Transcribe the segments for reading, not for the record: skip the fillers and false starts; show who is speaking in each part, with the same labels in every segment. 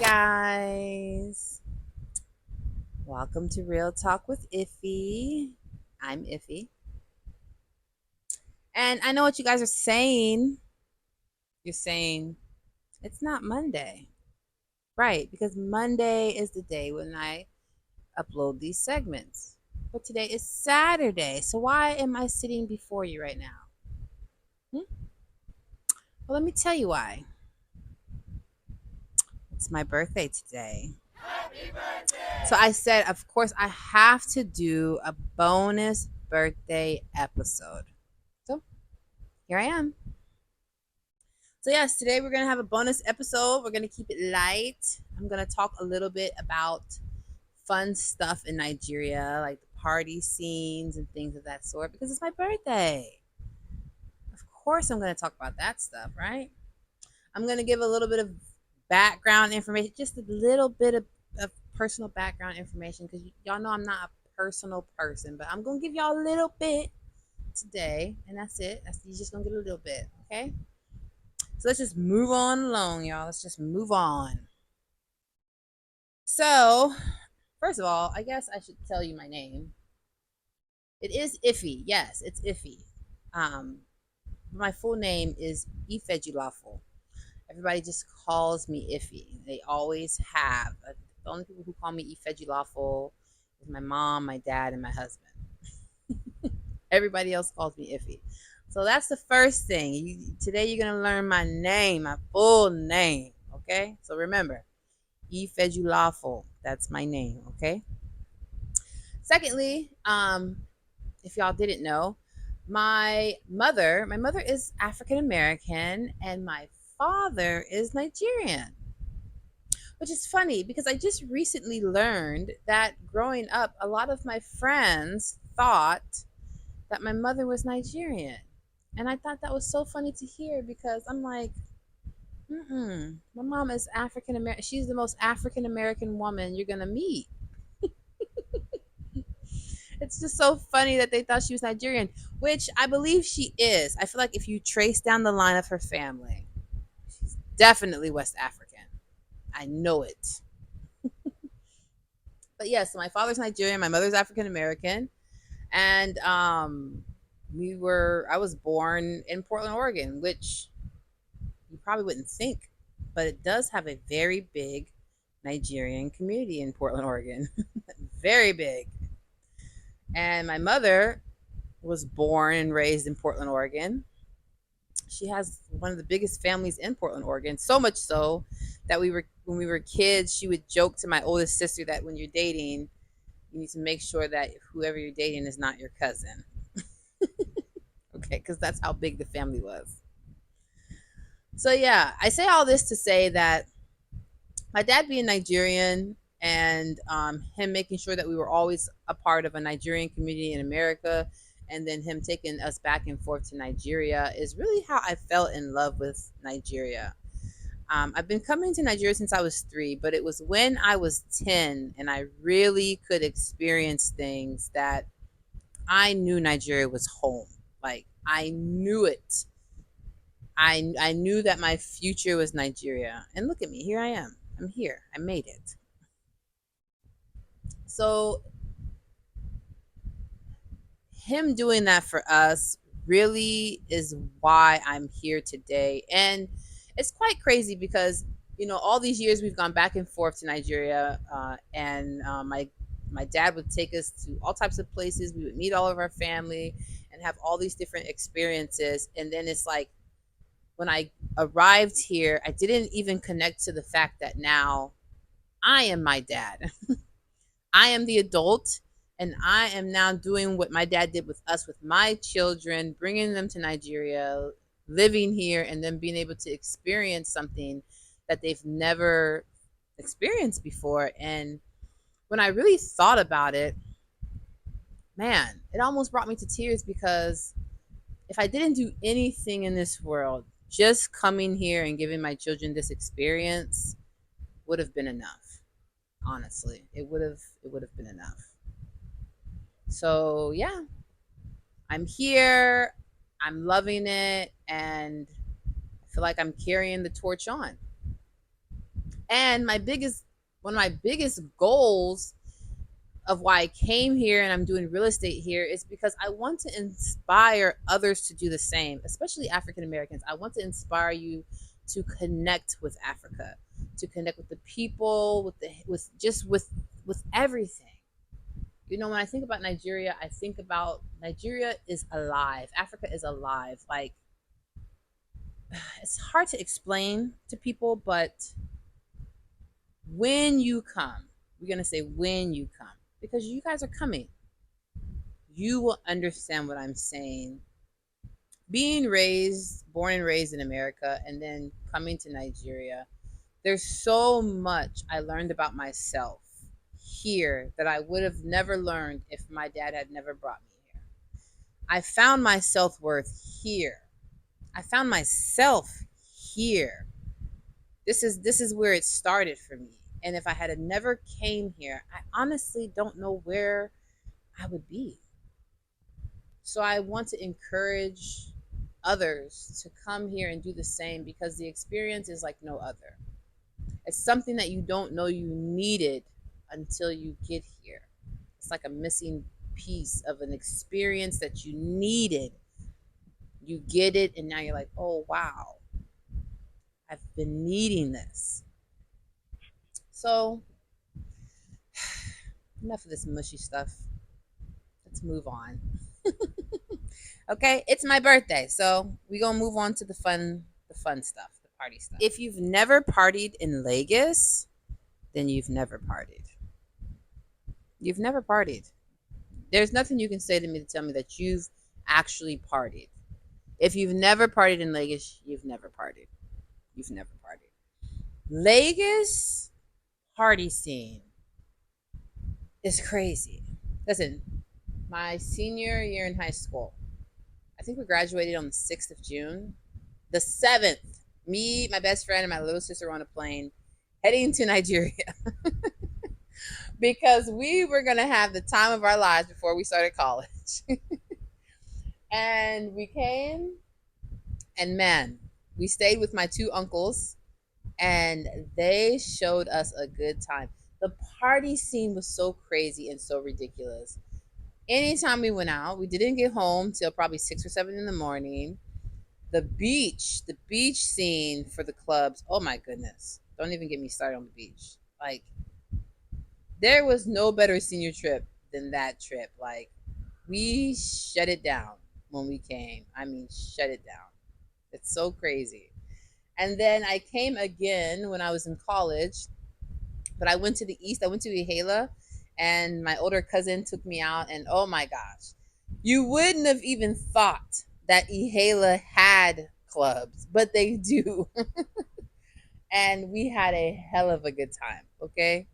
Speaker 1: guys. Welcome to Real Talk with Iffy. I'm Iffy. And I know what you guys are saying. You're saying it's not Monday. Right, because Monday is the day when I upload these segments. But today is Saturday. So why am I sitting before you right now? Well, let me tell you why. It's my birthday today. So I said, of course, I have to do a bonus birthday episode. So here I am. So yes, today we're gonna have a bonus episode. We're gonna keep it light. I'm gonna talk a little bit about fun stuff in Nigeria, like the party scenes and things of that sort, because it's my birthday. Of course, I'm gonna talk about that stuff, right? I'm gonna give a little bit of background information, just a little bit of personal background information, because y'all know I'm not a personal person, but I'm gonna give y'all a little bit today, and that's it. You're just gonna get a little bit, okay? So let's just move on along, y'all. Let's just move on. So, first of all, I guess I should tell you my name. It is Iffy. Yes, it's Iffy. My full name is Ifejulafo. Everybody just calls me Iffy. They always have. The only people who call me Ifejulafo is my mom, my dad, and my husband. Everybody else calls me Iffy. So that's the first thing. Today you're going to learn my name, my full name, okay? So remember, Ifejulafo, that's my name, okay? Secondly, if y'all didn't know, my mother is African American and my father is Nigerian. Which is funny because I just recently learned that growing up, a lot of my friends thought that my mother was Nigerian. And I thought that was so funny to hear because I'm like, my mom is African American. She's the most African American woman you're going to meet. It's just so funny that they thought she was Nigerian, which I believe she is. I feel like if you trace down the line of her family, she's definitely West African. I know it. But yes, so my father's Nigerian, my mother's African American, and I was born in Portland, Oregon, which you probably wouldn't think, but it does have a very big Nigerian community in Portland, Oregon. Very big. And my mother was born and raised in Portland, Oregon. She has one of the biggest families in Portland, Oregon. So much so that when we were kids, she would joke to my oldest sister that when you're dating, you need to make sure that whoever you're dating is not your cousin. Okay, because that's how big the family was. So yeah, I say all this to say that my dad being Nigerian and him making sure that we were always a part of a Nigerian community in America, and then him taking us back and forth to Nigeria is really how I fell in love with Nigeria. I've been coming to Nigeria since I was 3, but it was when I was 10 and I really could experience things that I knew Nigeria was home. Like, I knew it. I knew that my future was Nigeria. And look at me, here I am. I'm here. I made it. So him doing that for us really is why I'm here today. And it's quite crazy because, all these years we've gone back and forth to Nigeria, and my dad would take us to all types of places. We would meet all of our family and have all these different experiences. And then it's like when I arrived here, I didn't even connect to the fact that now I am my dad. I am the adult, and I am now doing what my dad did with us, with my children, bringing them to Nigeria, living here, and then being able to experience something that they've never experienced before. And when I really thought about it, man, it almost brought me to tears because if I didn't do anything in this world, just coming here and giving my children this experience would have been enough. Honestly, it would have been enough. So yeah, I'm here. I'm loving it, and I feel like I'm carrying the torch on. And one of my biggest goals of why I came here and I'm doing real estate here is because I want to inspire others to do the same, especially African Americans. I want to inspire you to connect with Africa, to connect with the people, with everything. You know, when I think about Nigeria, I think about Nigeria is alive. Africa is alive. Like, it's hard to explain to people, but when you come, we're going to say when you come, because you guys are coming, you will understand what I'm saying. Being born and raised in America, and then coming to Nigeria, there's so much I learned about myself here that I would have never learned if my dad had never brought me here. I found my self worth here. I found myself here. This is where it started for me. And if I had never came here, I honestly don't know where I would be. So I want to encourage others to come here and do the same because the experience is like no other. It's something that you don't know you needed until you get here. It's like a missing piece of an experience that you needed. You get it, and now you're like, oh, wow, I've been needing this. So, enough of this mushy stuff. Let's move on. Okay, it's my birthday, so we're gonna move on to the fun stuff, the party stuff. If you've never partied in Lagos, then you've never partied. You've never partied. There's nothing you can say to me to tell me that you've actually partied. If you've never partied in Lagos, you've never partied. You've never partied. Lagos party scene is crazy. Listen, my senior year in high school, I think we graduated on the 6th of June. The 7th, me, my best friend, and my little sister were on a plane heading to Nigeria because we were going to have the time of our lives before we started college. And we came, and man, we stayed with my two uncles, and they showed us a good time. The party scene was so crazy and so ridiculous. Anytime we went out, we didn't get home till probably 6 or 7 in the morning. The beach scene for the clubs. Oh my goodness. Don't even get me started on the beach. Like, there was no better senior trip than that trip. Like, we shut it down when we came. I mean, shut it down. It's so crazy. And then I came again when I was in college, but I went to the east. I went to Ihela, and my older cousin took me out. And oh my gosh, you wouldn't have even thought that Ihela had clubs, but they do. And we had a hell of a good time. Okay,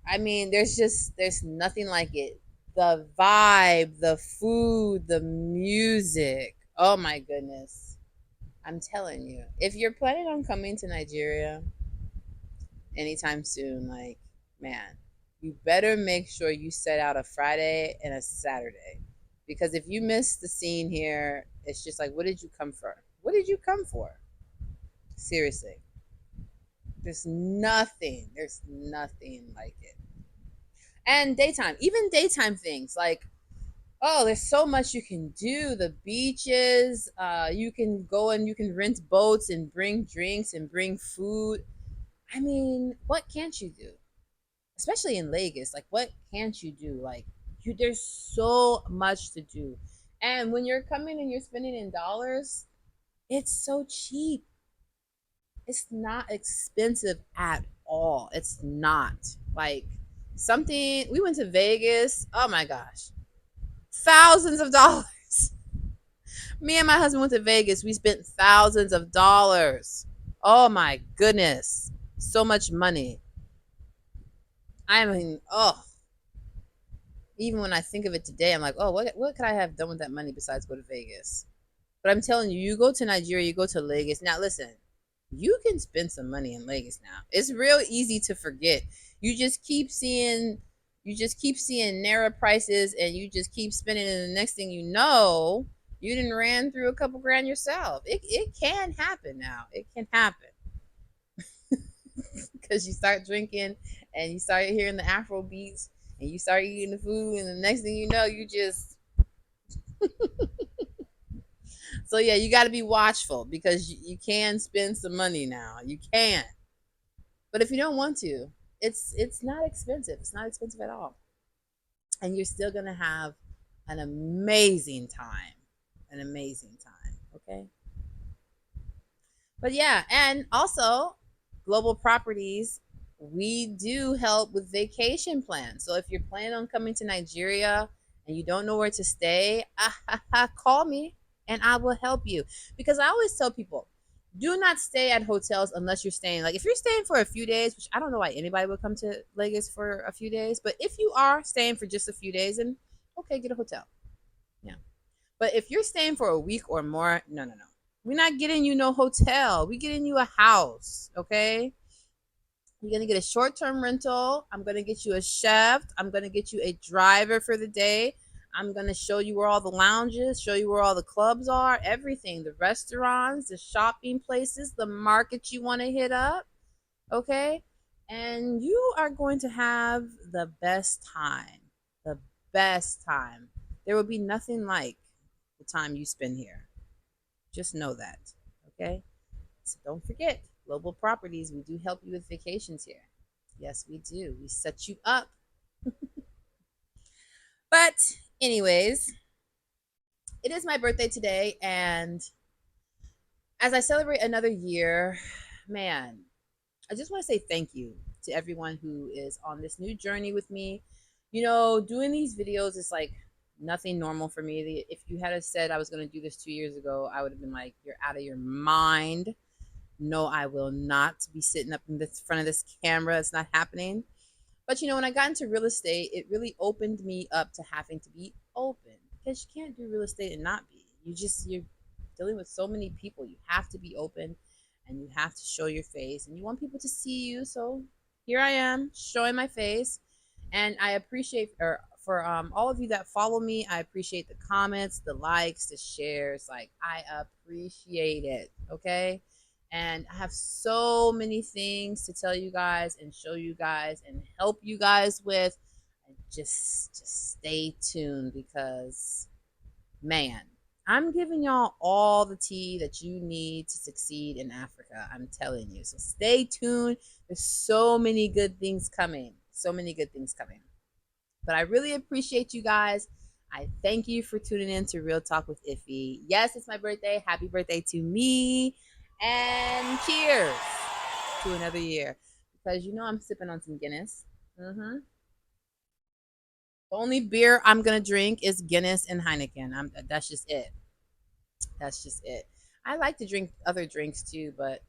Speaker 1: I mean, there's nothing like it. The vibe, the food, the music. Oh my goodness. I'm telling you, if you're planning on coming to Nigeria anytime soon, like, man, you better make sure you set out a Friday and a Saturday. Because if you miss the scene here, it's just like, what did you come for? What did you come for? Seriously. There's nothing like it. And daytime, even daytime things like, oh, there's so much you can do. The beaches, you can go and you can rent boats and bring drinks and bring food. I mean, what can't you do? Especially in Lagos, like, what can't you do? Like, there's so much to do. And when you're coming and you're spending in dollars, it's so cheap. It's not expensive at all. It's not. Like, something, we went to Vegas. Oh my gosh. Thousands of dollars. Me and my husband went to Vegas. We spent thousands of dollars. Oh my goodness. So much money. I mean, oh, even when I think of it today, I'm like, oh, what could I have done with that money besides go to Vegas? But I'm telling you, you go to Nigeria, you go to Lagos. Now, listen, you can spend some money in Lagos now. It's real easy to forget. You just keep seeing, you just keep seeing Naira prices, and you just keep spending, and the next thing you know, you didn't ran through a couple grand yourself. It can happen now. It can happen. because you start drinking and you start hearing the Afro beats and you start eating the food, and the next thing you know, you just so yeah, you got to be watchful because you can spend some money now. You can, but if you don't want to, it's not expensive. It's not expensive at all, and you're still gonna have an amazing time. An amazing time. Okay. But yeah, and also global properties, we do help with vacation plans. So if you're planning on coming to Nigeria and you don't know where to stay, call me and I will help you. Because I always tell people, do not stay at hotels unless you're staying. Like if you're staying for a few days, which I don't know why anybody would come to Lagos for a few days, but if you are staying for just a few days, then okay, get a hotel. Yeah. But if you're staying for a week or more, no, no, no. We're not getting you no hotel. We getting you a house, okay? You're gonna get a short-term rental. I'm gonna get you a chef. I'm gonna get you a driver for the day. I'm gonna show you where all the lounges, show you where all the clubs are, everything, the restaurants, the shopping places, the market you want to hit up, okay? And you are going to have the best time. The best time. There will be nothing like the time you spend here. Just know that. Okay? So don't forget, Global Properties, we do help you with vacations here. Yes, we do. We set you up. But, anyways, it is my birthday today. And as I celebrate another year, man, I just want to say thank you to everyone who is on this new journey with me. You know, doing these videos is like nothing normal for me. If you had said I was going to do this 2 years ago, I would have been like, you're out of your mind. No, I will not be sitting up in the front of this camera. It's not happening. But you know, when I got into real estate, it really opened me up to having to be open because you can't do real estate and not be. You're dealing with so many people. You have to be open and you have to show your face and you want people to see you. So here I am showing my face, and I appreciate for all of you that follow me. I appreciate the comments, the likes, the shares. Like I appreciate it. Okay. And I have so many things to tell you guys and show you guys and help you guys with. And just stay tuned because, man, I'm giving y'all all the tea that you need to succeed in Africa. I'm telling you. So stay tuned. There's so many good things coming. So many good things coming. But I really appreciate you guys. I thank you for tuning in to Real Talk with Iffy. Yes, it's my birthday. Happy birthday to me. And cheers to another year. Because you know I'm sipping on some Guinness. Mm-hmm. The only beer I'm gonna drink is Guinness and Heineken. That's just it. That's just it. I like to drink other drinks too, but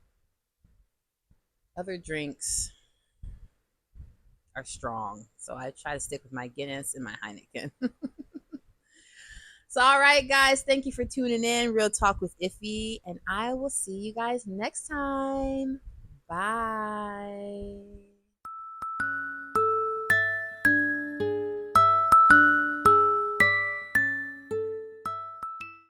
Speaker 1: other drinks are strong. So I try to stick with my Guinness and my Heineken. So, all right, guys, thank you for tuning in. Real Talk with Iffy, and I will see you guys next time. Bye.